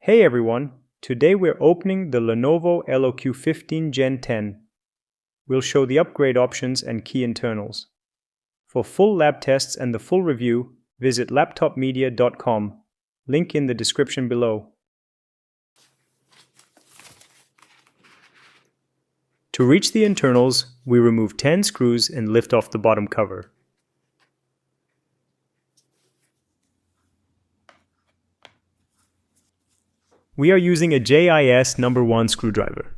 Hey everyone, today we're opening the Lenovo LOQ 15 Gen 10. We'll show the upgrade options and key internals. For full lab tests and the full review, visit LaptopMedia.com, link in the description below. To reach the internals, we remove 10 screws and lift off the bottom cover. We are using a JIS number 1 screwdriver.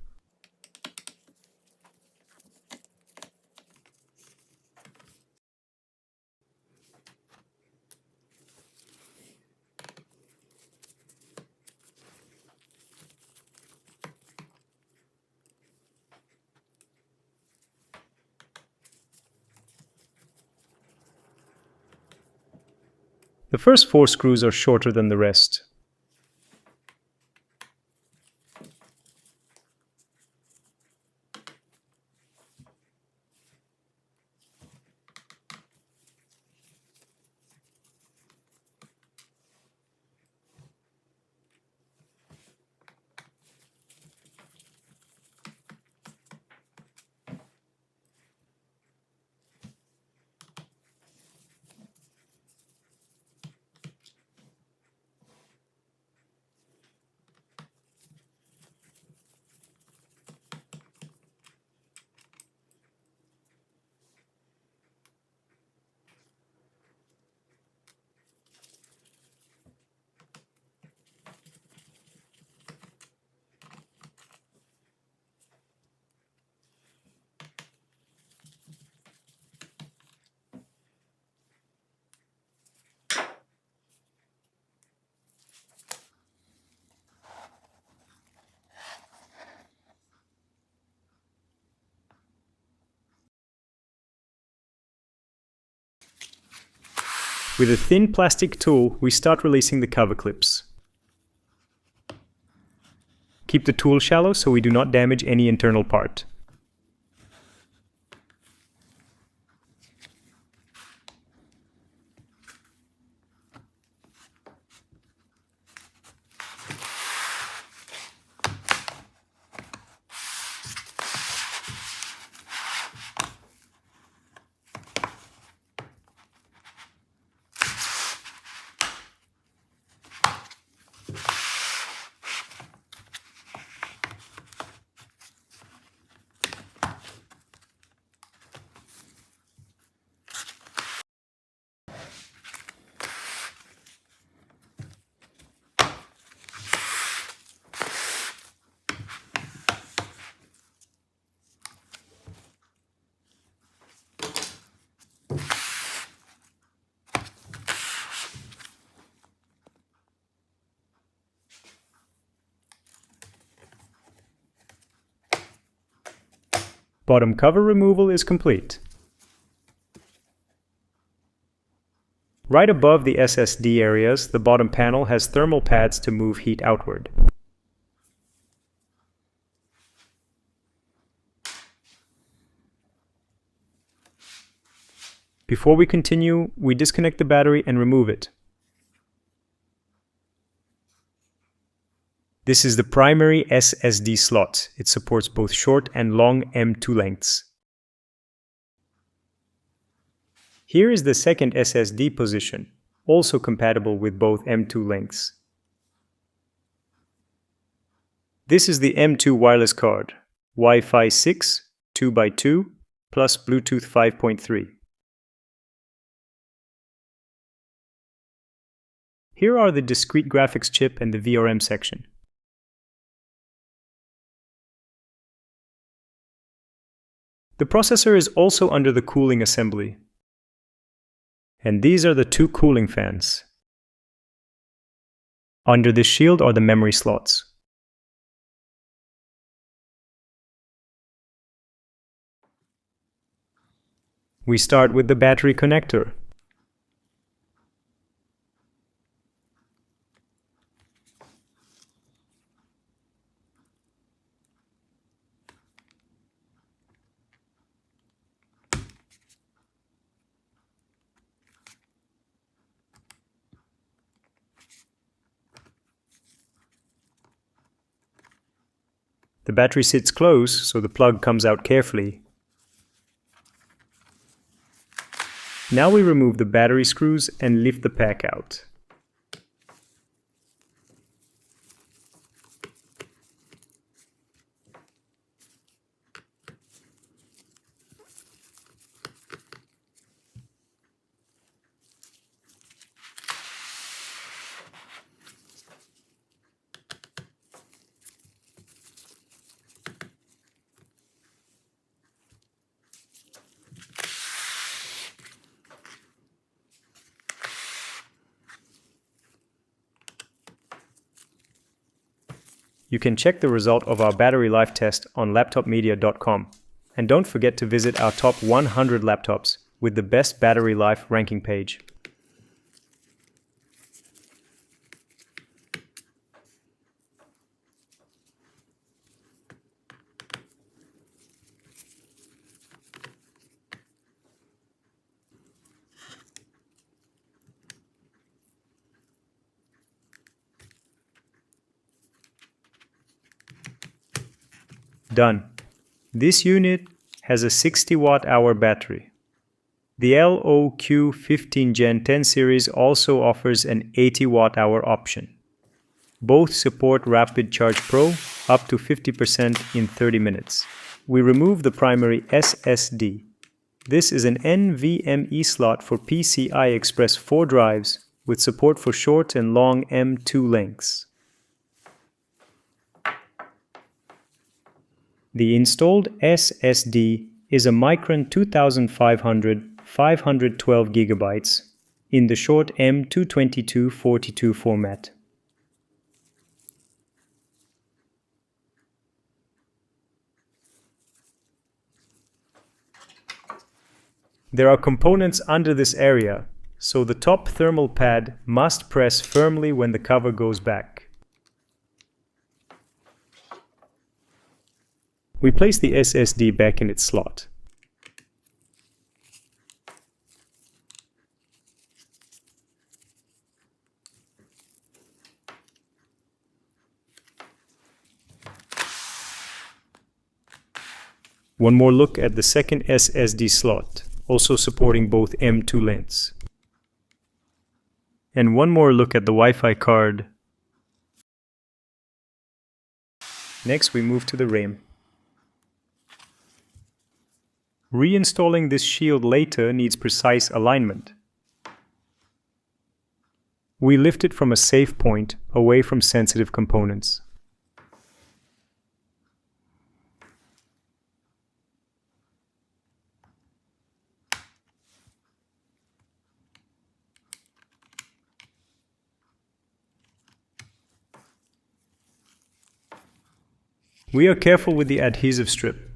The first 4 screws are shorter than the rest. With a thin plastic tool, we start releasing the cover clips. Keep the tool shallow so we do not damage any internal part. Bottom cover removal is complete. Right above the SSD areas, the bottom panel has thermal pads to move heat outward. Before we continue, we disconnect the battery and remove it. This is the primary SSD slot. It supports both short and long M2 lengths. Here is the second SSD position, also compatible with both M2 lengths. This is the M2 wireless card, Wi-Fi 6, 2x2, plus Bluetooth 5.3. Here are the discrete graphics chip and the VRM section. The processor is also under the cooling assembly. And these are the 2 cooling fans. Under this shield are the memory slots. We start with the battery connector. The battery sits close, so the plug comes out carefully. Now we remove the battery screws and lift the pack out. You can check the result of our battery life test on LaptopMedia.com. And don't forget to visit our top 100 laptops with the best battery life ranking page. Done. This unit has a 60 watt-hour battery. The LOQ 15 Gen 10 series also offers an 80 watt-hour option. Both support Rapid Charge Pro up to 50% in 30 minutes. We remove the primary SSD. This is an NVMe slot for PCI Express 4 drives with support for short and long M.2 lengths. The installed SSD is a Micron 2500 512 GB in the short M.222/42 format. There are components under this area, so the top thermal pad must press firmly when the cover goes back. We place the SSD back in its slot. One more look at the second SSD slot, also supporting both M.2 lengths. And one more look at the Wi-Fi card. Next we move to the RAM. Reinstalling this shield later needs precise alignment. We lift it from a safe point away from sensitive components. We are careful with the adhesive strip.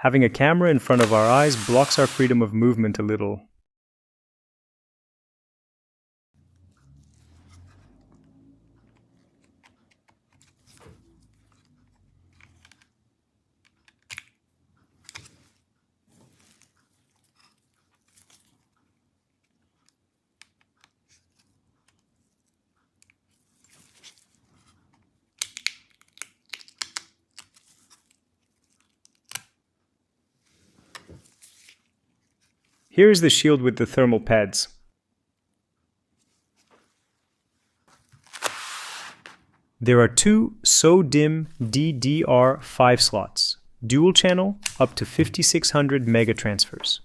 Having a camera in front of our eyes blocks our freedom of movement a little. Here is the shield with the thermal pads. There are two SO-DIMM DDR5 slots, dual channel up to 5600 megatransfers.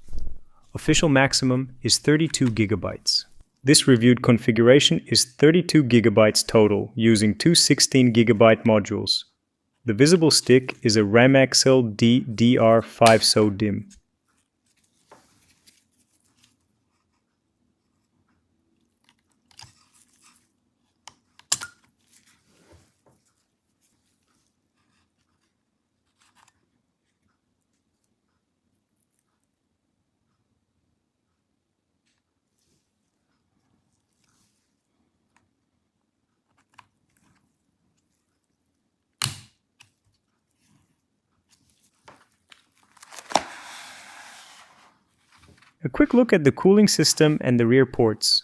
Official maximum is 32 gigabytes. This reviewed configuration is 32 gigabytes total using two 16 gigabyte modules. The visible stick is a Ramaxel DDR5 SO-DIMM. A quick look at the cooling system and the rear ports.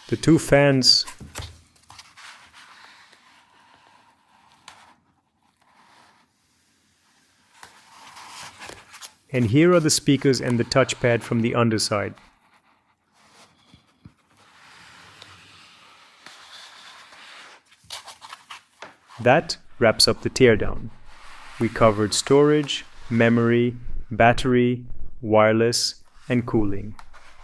The two fans. And here are the speakers and the touchpad from the underside. That wraps up the teardown. We covered storage, memory, battery, wireless, and cooling.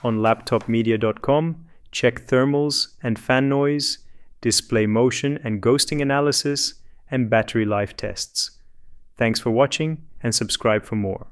On LaptopMedia.com, check thermals and fan noise, display motion and ghosting analysis, and battery life tests. Thanks for watching and subscribe for more.